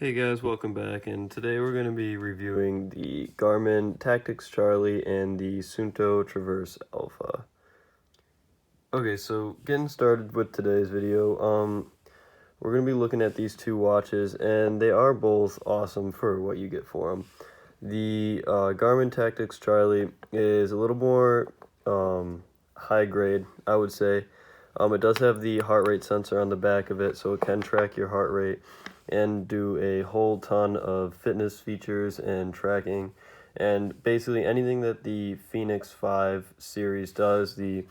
Hey guys, welcome back, and today we're going to be reviewing the Garmin Tactix Charlie and the Suunto Traverse Alpha. Okay, so getting started with today's video, we're going to be looking at these two watches, and they are both awesome for what you get for them. The Garmin Tactix Charlie is a little more high grade, I would say. It does have the heart rate sensor on the back of it, so it can track your heart rate and do a whole ton of fitness features and tracking. And basically anything that the Fenix 5 series does, the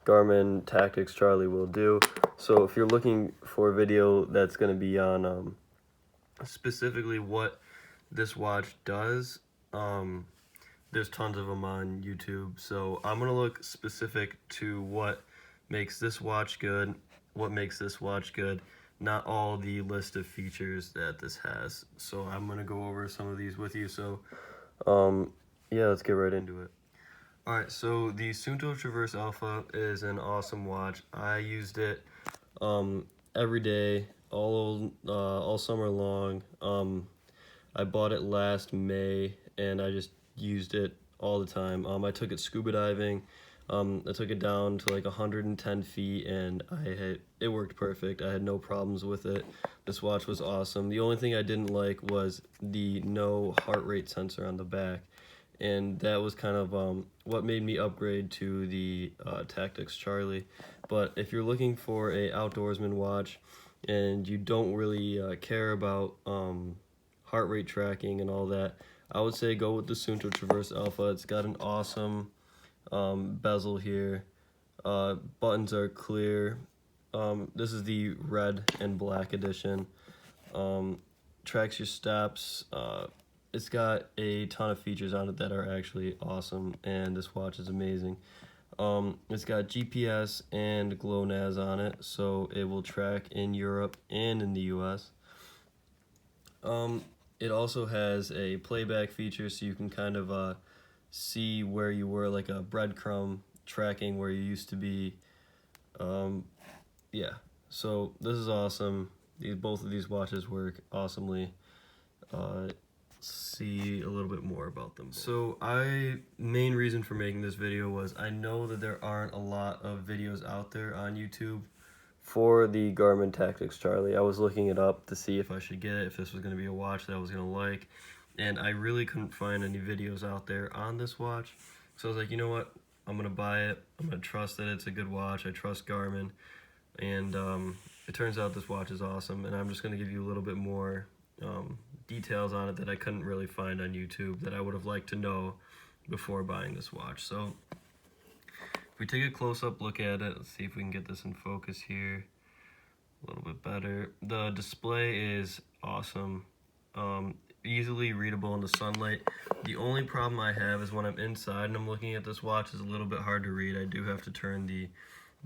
Garmin Tactix Charlie will do. So if you're looking for a video that's going to be on specifically what this watch does, there's tons of them on YouTube. So I'm going to look specific to what makes this watch good, what makes this watch good, not all the list of features that this has. So I'm going to go over some of these with you. So yeah, let's get right into it. Alright, so the Suunto Traverse Alpha is an awesome watch. I used it every day, all summer long. I bought it last May, and I just used it all the time. I took it scuba diving. I took it down to like 110 feet, and it worked perfect. I had no problems with it. This watch was awesome. The only thing I didn't like was the no heart rate sensor on the back, and that was kind of what made me upgrade to the Tactix Charlie. But if you're looking for a outdoorsman watch and you don't really care about heart rate tracking and all that, I would say go with the Suunto Traverse Alpha. It's got an awesome bezel here. Buttons are clear. This is the red and black edition. Tracks your steps. It's got a ton of features on it that are actually awesome, and this watch is amazing. It's got GPS and GLONASS on it, so it will track in Europe and in the US. It also has a playback feature, so you can kind of see where you were, like a breadcrumb tracking where you used to be. Yeah, so this is awesome. Both of these watches work awesomely. See a little bit more about them. So main reason for making this video was I know that there aren't a lot of videos out there on YouTube for the Garmin Tactix Charlie. I was looking it up to see if I should get it, if this was going to be a watch that I was going to like, and I really couldn't find any videos out there on this watch. So I was like, you know what, I'm going to buy it. I'm going to trust that it's a good watch. I trust Garmin, and it turns out this watch is awesome, and I'm just going to give you a little bit more details on it that I couldn't really find on YouTube that I would have liked to know before buying this watch. So if we take a close-up look at it, let's see if we can get this in focus here a little bit better. The display is awesome, easily readable in the sunlight. The only problem I have is when I'm inside and I'm looking at this watch, is a little bit hard to read. I do have to turn the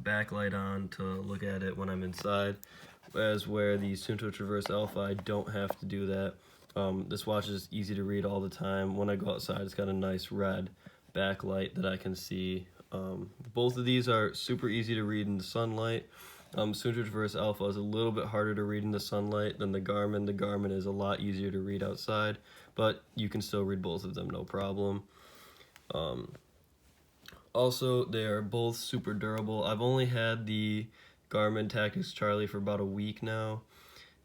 backlight on to look at it when I'm inside, as where the Suunto Traverse Alpha, I don't have to do that. This watch is easy to read all the time. When I go outside, it's got a nice red backlight that I can see. Both of these are super easy to read in the sunlight. Suunto Traverse Alpha is a little bit harder to read in the sunlight than the Garmin. The Garmin is a lot easier to read outside, but you can still read both of them, no problem. Also, they are both super durable. I've only had the Garmin Tactix Charlie for about a week now,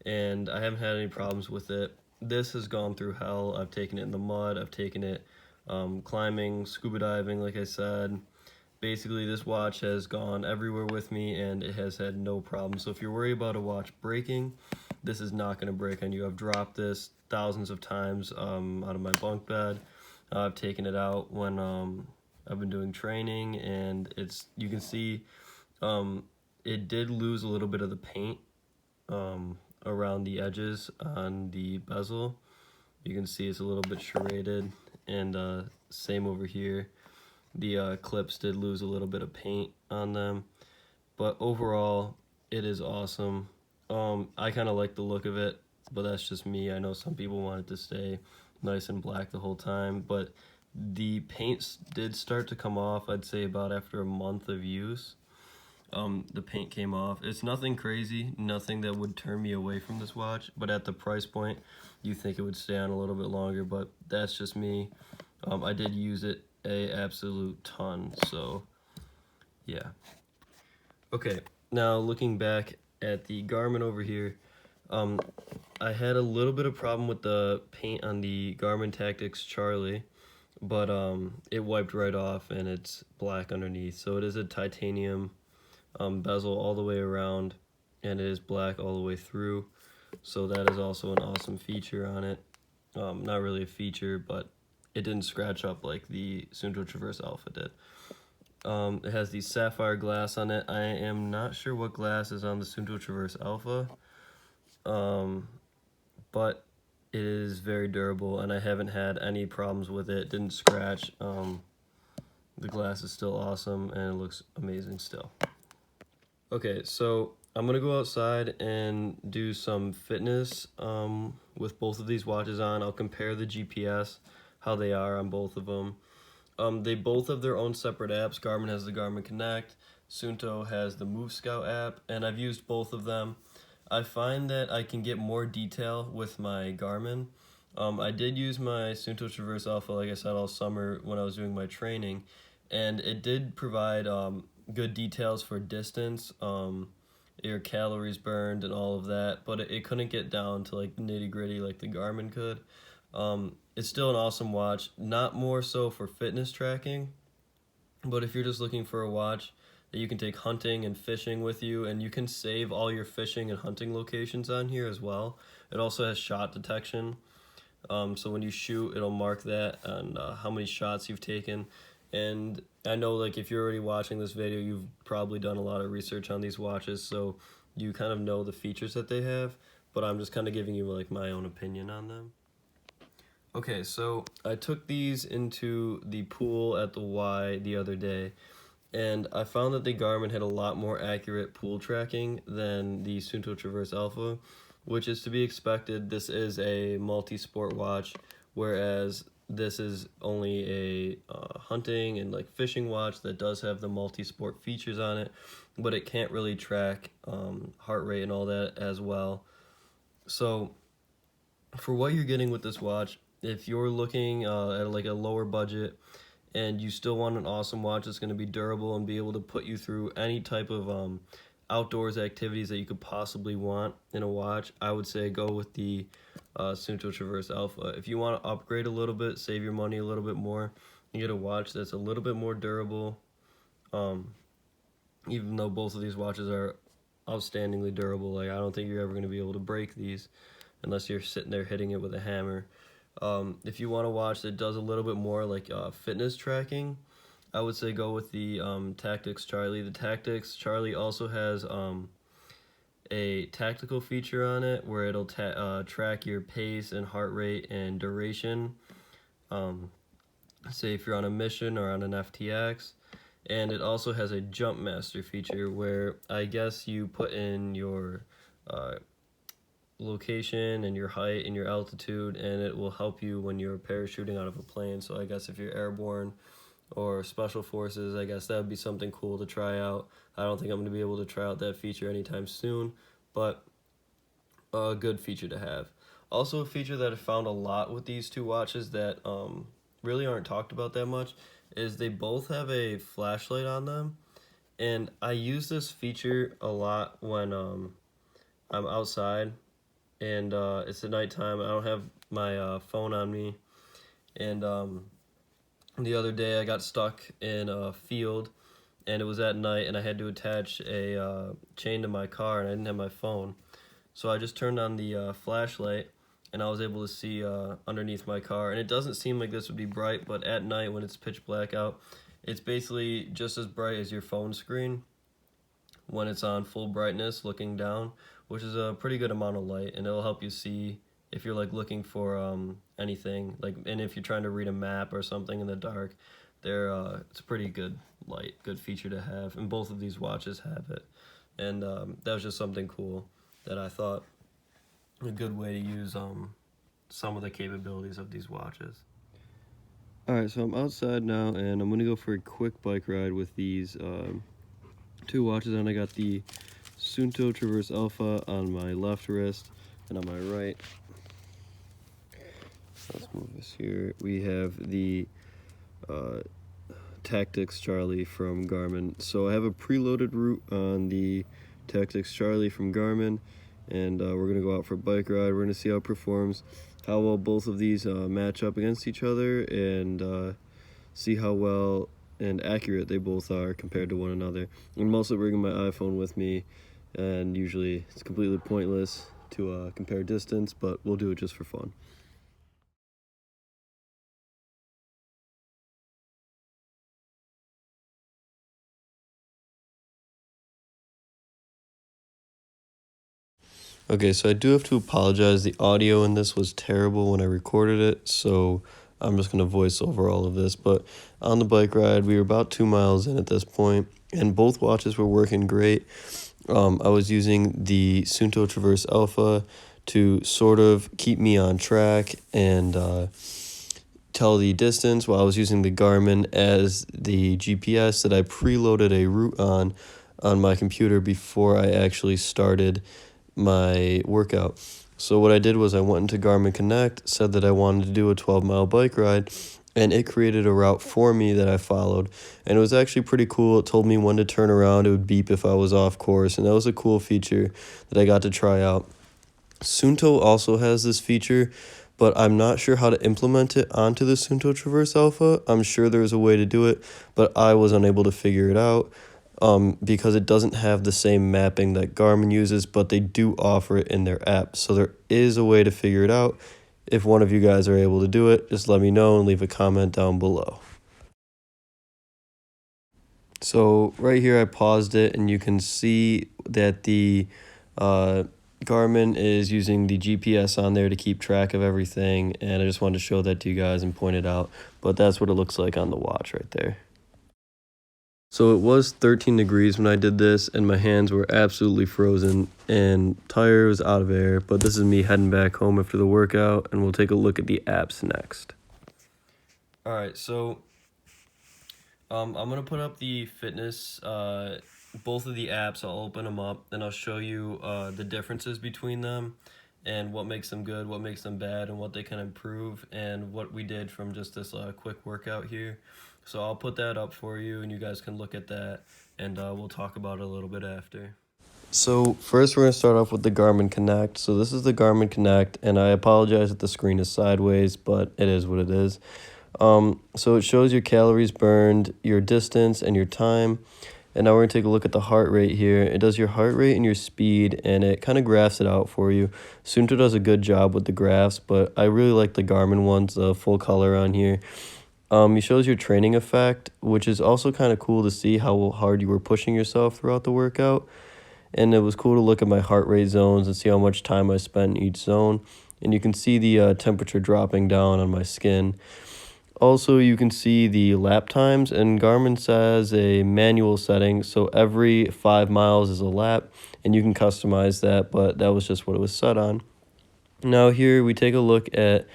and I haven't had any problems with it. This has gone through hell. I've taken it in the mud. I've taken it climbing, scuba diving, like I said. Basically, this watch has gone everywhere with me, and it has had no problem. So if you're worried about a watch breaking, this is not going to break on you. I've dropped this thousands of times out of my bunk bed. I've taken it out when I've been doing training, and you can see it did lose a little bit of the paint around the edges on the bezel. You can see it's a little bit serrated, and same over here. The clips did lose a little bit of paint on them, but overall it is awesome. I kind of like the look of it, but that's just me. I know some people want it to stay nice and black the whole time, but the paint did start to come off, I'd say about after a month of use. the paint came off. It's nothing crazy, nothing that would turn me away from this watch, but at the price point, you think it would stay on a little bit longer, but that's just me. I did use it a absolute ton, so yeah. Okay, now looking back at the Garmin over here, I had a little bit of problem with the paint on the Garmin Tactix Charlie, but it wiped right off and it's black underneath. So it is a titanium bezel all the way around, and it is black all the way through. So that is also an awesome feature on it. Not really a feature, but it didn't scratch up like the Suunto Traverse Alpha did. It has the sapphire glass on it. I am not sure what glass is on the Suunto Traverse Alpha, but it is very durable, and I haven't had any problems with it. It didn't scratch. The glass is still awesome, and it looks amazing still. Okay, so I'm gonna go outside and do some fitness with both of these watches on. I'll compare the GPS, how they are on both of them. They both have their own separate apps. Garmin has the Garmin Connect, Suunto has the Move Scout app, and I've used both of them. I find that I can get more detail with my Garmin. I did use my Suunto Traverse Alpha, like I said, all summer when I was doing my training, and it did provide good details for distance, your calories burned and all of that, but it couldn't get down to like the nitty gritty like the Garmin could. It's still an awesome watch, not more so for fitness tracking, but if you're just looking for a watch that you can take hunting and fishing with you, and you can save all your fishing and hunting locations on here as well. It also has shot detection, so when you shoot, it'll mark that and how many shots you've taken. And I know, like, if you're already watching this video, you've probably done a lot of research on these watches, so you kind of know the features that they have, but I'm just kind of giving you like my own opinion on them. Okay, so I took these into the pool at the Y the other day, and I found that the Garmin had a lot more accurate pool tracking than the Suunto Traverse Alpha, which is to be expected. This is a multi-sport watch, whereas this is only a hunting and like fishing watch that does have the multi-sport features on it, but it can't really track heart rate and all that as well. So for what you're getting with this watch, if you're looking at like a lower budget and you still want an awesome watch that's going to be durable and be able to put you through any type of outdoors activities that you could possibly want in a watch, I would say go with the Suunto Traverse Alpha. If you want to upgrade a little bit, save your money a little bit more, and get a watch that's a little bit more durable, even though both of these watches are outstandingly durable, like I don't think you're ever going to be able to break these unless you're sitting there hitting it with a hammer. If you want a watch that does a little bit more like fitness tracking, I would say go with the Tactix Charlie. The Tactix Charlie also has a tactical feature on it where it'll track your pace and heart rate and duration, say if you're on a mission or on an FTX. And it also has a jump master feature where I guess you put in your location and your height and your altitude, and it will help you when you're parachuting out of a plane. So I guess if you're airborne or special forces, I guess that would be something cool to try out. I don't think I'm going to be able to try out that feature anytime soon, but a good feature to have. Also, a feature that I found a lot with these two watches that really aren't talked about that much is they both have a flashlight on them, and I use this feature a lot when I'm outside and it's at nighttime. I don't have my phone on me, and the other day I got stuck in a field and it was at night and I had to attach a chain to my car and I didn't have my phone, so I just turned on the flashlight and I was able to see underneath my car. And it doesn't seem like this would be bright, but at night when it's pitch black out, it's basically just as bright as your phone screen when it's on full brightness looking down, which is a pretty good amount of light, and it'll help you see if you're like looking for anything, like, and if you're trying to read a map or something in the dark, it's a pretty good light, good feature to have, and both of these watches have it. And that was just something cool that I thought a good way to use some of the capabilities of these watches. Alright, so I'm outside now and I'm gonna go for a quick bike ride with these two watches on. I got the Suunto Traverse Alpha on my left wrist, and on my right, let's move this here, we have the Tactix Charlie from Garmin. So I have a preloaded route on the Tactix Charlie from Garmin, and we're going to go out for a bike ride. We're going to see how it performs, how well both of these match up against each other, and see how well and accurate they both are compared to one another. I'm also bringing my iPhone with me, and usually it's completely pointless to compare distance, but we'll do it just for fun. Okay, so I do have to apologize. The audio in this was terrible when I recorded it, so I'm just going to voice over all of this. But on the bike ride, we were about 2 miles in at this point, and both watches were working great. I was using the Suunto Traverse Alpha to sort of keep me on track and tell the distance, while I was using the Garmin as the GPS that I preloaded a route on my computer before I actually started my workout. So what I did was I went into Garmin Connect, said that I wanted to do a 12-mile bike ride, and it created a route for me that I followed. And it was actually pretty cool. It told me when to turn around. It would beep if I was off course, and that was a cool feature that I got to try out. Suunto also has this feature, but I'm not sure how to implement it onto the Suunto Traverse Alpha. I'm sure there's a way to do it, but I was unable to figure it out. Because it doesn't have the same mapping that Garmin uses, but they do offer it in their app. So there is a way to figure it out. If one of you guys are able to do it, just let me know and leave a comment down below. So right here I paused it, and you can see that the Garmin is using the GPS on there to keep track of everything, and I just wanted to show that to you guys and point it out. But that's what it looks like on the watch right there. So it was 13 degrees when I did this, and my hands were absolutely frozen, and tire was out of air. But this is me heading back home after the workout, and we'll take a look at the apps next. All right, so I'm going to put up the fitness, both of the apps. I'll open them up, and I'll show you the differences between them and what makes them good, what makes them bad, and what they can improve, and what we did from just this quick workout here. So I'll put that up for you, and you guys can look at that, and we'll talk about it a little bit after. So first we're going to start off with the Garmin Connect. So this is the Garmin Connect, and I apologize that the screen is sideways, but it is what it is. So it shows your calories burned, your distance, and your time. And now we're going to take a look at the heart rate here. It does your heart rate and your speed, and it kind of graphs it out for you. Suunto does a good job with the graphs, but I really like the Garmin ones, the full color on here. It shows your training effect, which is also kind of cool to see how hard you were pushing yourself throughout the workout. And it was cool to look at my heart rate zones and see how much time I spent in each zone. And you can see the temperature dropping down on my skin. Also, you can see the lap times, and Garmin says a manual setting, so every 5 miles is a lap, and you can customize that, but that was just what it was set on. Now here we take a look at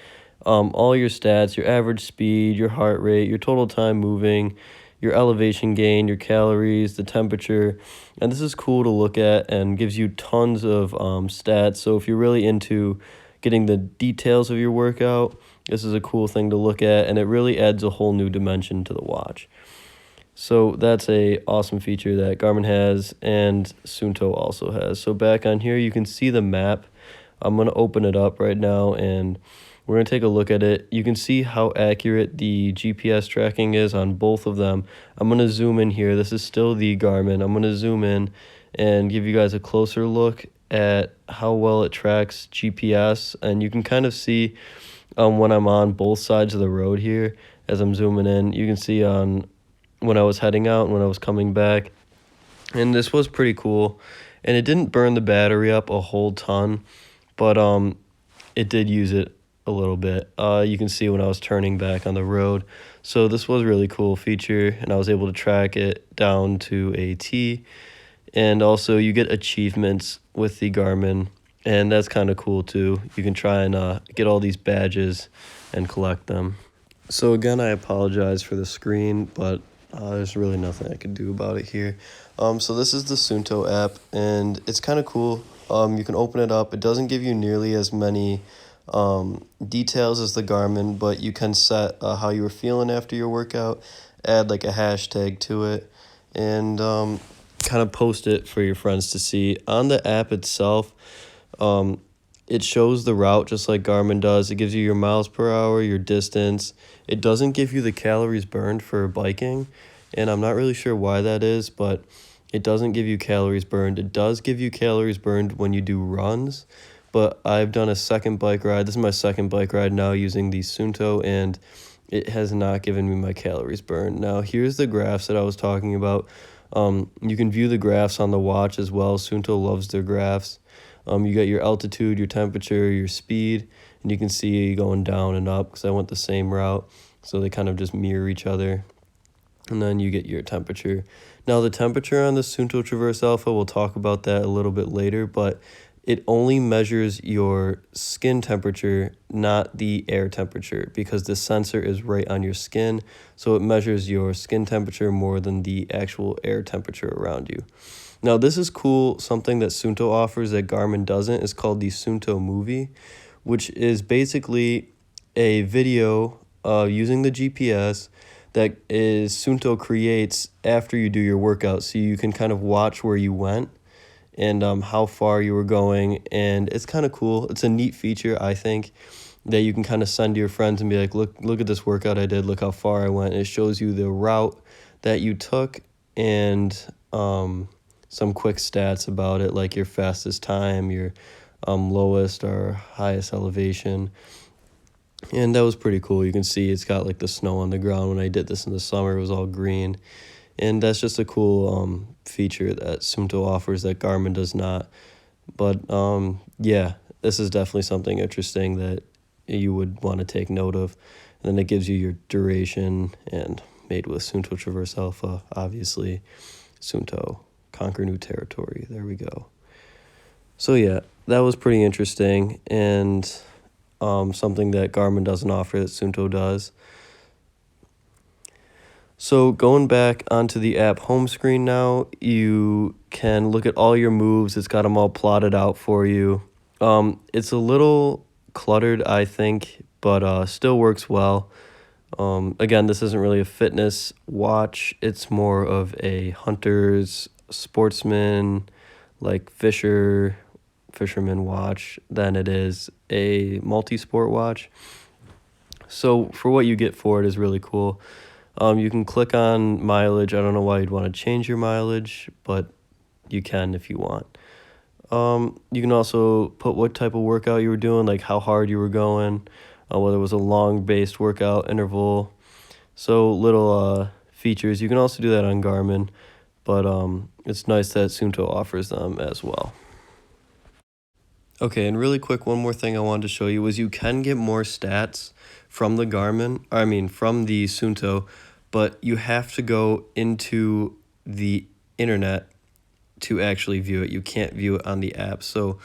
all your stats, your average speed, your heart rate, your total time moving, your elevation gain, your calories, the temperature. And this is cool to look at and gives you tons of stats. So if you're really into getting the details of your workout, this is a cool thing to look at, and it really adds a whole new dimension to the watch. So that's a awesome feature that Garmin has and Suunto also has. So back on here, you can see the map. I'm going to open it up right now, and we're going to take a look at it. You can see how accurate the GPS tracking is on both of them. I'm going to zoom in here. This is still the Garmin. I'm going to zoom in and give you guys a closer look at how well it tracks GPS. And you can kind of see when I'm on both sides of the road here, as I'm zooming in, you can see on when I was heading out and when I was coming back. And this was pretty cool. And it didn't burn the battery up a whole ton, but it did use it a little bit. You can see when I was turning back on the road. So this was a really cool feature, and I was able to track it down to a T. And also you get achievements with the Garmin, and that's kind of cool too. You can try and get all these badges and collect them. So again, I apologize for the screen, but There's really nothing I can do about it here. So this is the Suunto app, and it's kind of cool. You can open it up. It doesn't give you nearly as many details as the Garmin, but you can set how you were feeling after your workout, add like a hashtag to it, and kind of post it for your friends to see. On the app itself, it shows the route just like Garmin does. It gives you your miles per hour, your distance. It doesn't give you the calories burned for biking, and I'm not really sure why that is, but it doesn't give you calories burned. It does give you calories burned when you do runs, but I've done a second bike ride. This is my second bike ride now using the Suunto, and it has not given me my calories burned. Now, here's the graphs that I was talking about. You can view the graphs on the watch as well. Suunto loves their graphs. You got your altitude, your temperature, your speed, and you can see going down and up because I went the same route. So they kind of just mirror each other. And then you get your temperature. Now the temperature on the Suunto Traverse Alpha, we'll talk about that a little bit later, but it only measures your skin temperature, not the air temperature, because the sensor is right on your skin. So it measures your skin temperature more than the actual air temperature around you. Now, this is cool. Something that Suunto offers that Garmin doesn't is called the Suunto Movie, which is basically a video using the GPS that is Suunto creates after you do your workout. So you can kind of watch where you went and how far you were going. And it's kind of cool. It's a neat feature, I think, that you can kind of send to your friends and be like, look at this workout I did. Look how far I went. It shows you the route that you took and some quick stats about it, like your fastest time, your lowest or highest elevation. And that was pretty cool. You can see it's got like the snow on the ground. When I did this in the summer, it was all green. And that's just a cool feature that Suunto offers that Garmin does not. But yeah, this is definitely something interesting that you would want to take note of. And then it gives you your duration, and made with Suunto Traverse Alpha, obviously. Suunto, conquer new territory. There we go. So yeah, that was pretty interesting, and something that Garmin doesn't offer that Suunto does. So going back onto the app home screen now, you can look at all your moves. It's got them all plotted out for you. It's a little cluttered, I think, but still works well. Again, this isn't really a fitness watch. It's more of a hunter's, sportsman, like fisherman watch than it is a multi-sport watch. So for what you get for it is really cool. You can click on mileage. I don't know why you'd want to change your mileage, but you can if you want. You can also put what type of workout you were doing, like how hard you were going, whether it was a long-based workout interval. So little features. You can also do that on Garmin, but it's nice that Suunto offers them as well. Okay, and really quick, one more thing I wanted to show you was you can get more stats from the from the Suunto, but you have to go into the internet to actually view it. You can't view it on the app. So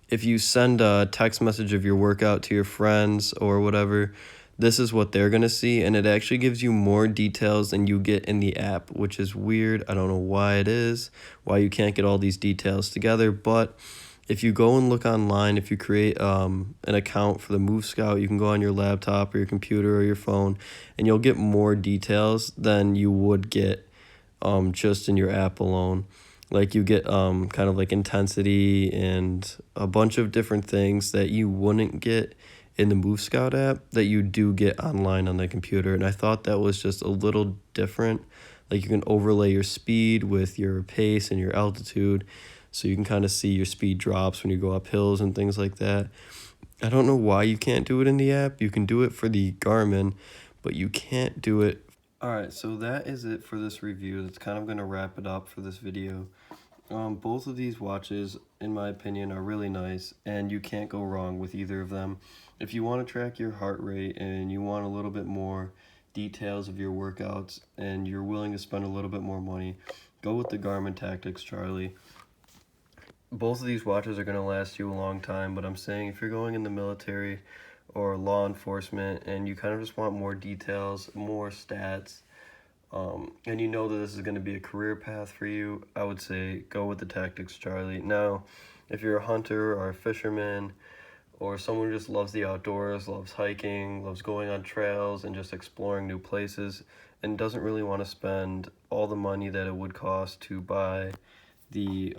if you send a text message of your workout to your friends or whatever, this is what they're going to see, and it actually gives you more details than you get in the app, which is weird. I don't know why it is, why you can't get all these details together, but if you go and look online, if you create an account for the Move Scout, you can go on your laptop or your computer or your phone, and you'll get more details than you would get just in your app alone. Like you get kind of like intensity and a bunch of different things that you wouldn't get in the Move Scout app that you do get online on the computer. And I thought that was just a little different. Like you can overlay your speed with your pace and your altitude, so you can kind of see your speed drops when you go up hills and things like that. I don't know why you can't do it in the app. You can do it for the Garmin, but you can't do it. Alright, so that is it for this review. That's kind of going to wrap it up for this video. Both of these watches, in my opinion, are really nice, and you can't go wrong with either of them. If you want to track your heart rate and you want a little bit more details of your workouts and you're willing to spend a little bit more money, go with the Garmin Tactix Charlie. Both of these watches are going to last you a long time, but I'm saying if you're going in the military or law enforcement and you kind of just want more details, more stats, and you know that this is going to be a career path for you, I would say go with the Tactix Charlie. Now, if you're a hunter or a fisherman or someone who just loves the outdoors, loves hiking, loves going on trails and just exploring new places, and doesn't really want to spend all the money that it would cost to buy the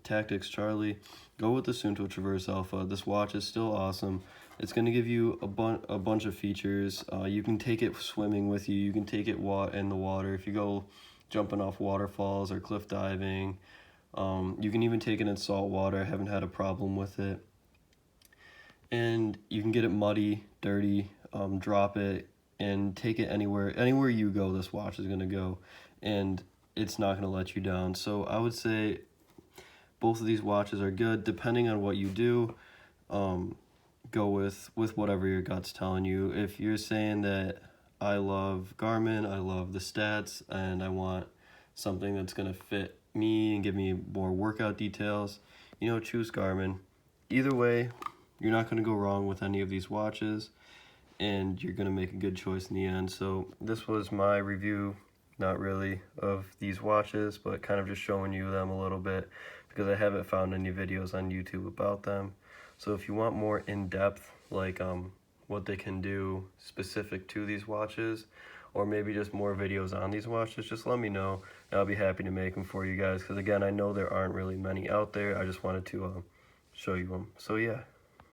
Tactix Charlie, go with the Suunto Traverse Alpha. This watch is still awesome. It's going to give you a bunch of features. You can take it swimming with you. You can take it in the water if you go jumping off waterfalls or cliff diving. You can even take it in salt water. I haven't had a problem with it. And you can get it muddy, dirty, drop it, and take it anywhere. Anywhere you go, this watch is going to go. And it's not going to let you down. So I would say both of these watches are good. Depending on what you do, go with whatever your gut's telling you. If you're saying that I love Garmin, I love the stats, and I want something that's going to fit me and give me more workout details, choose Garmin. Either way, you're not going to go wrong with any of these watches, and you're going to make a good choice in the end. So this was my review, not really of these watches, but kind of just showing you them a little bit because I haven't found any videos on YouTube about them. So if you want more in-depth, like what they can do specific to these watches, or maybe just more videos on these watches, just let me know, and I'll be happy to make them for you guys, because again, I know there aren't really many out there. I just wanted to show you them. So yeah.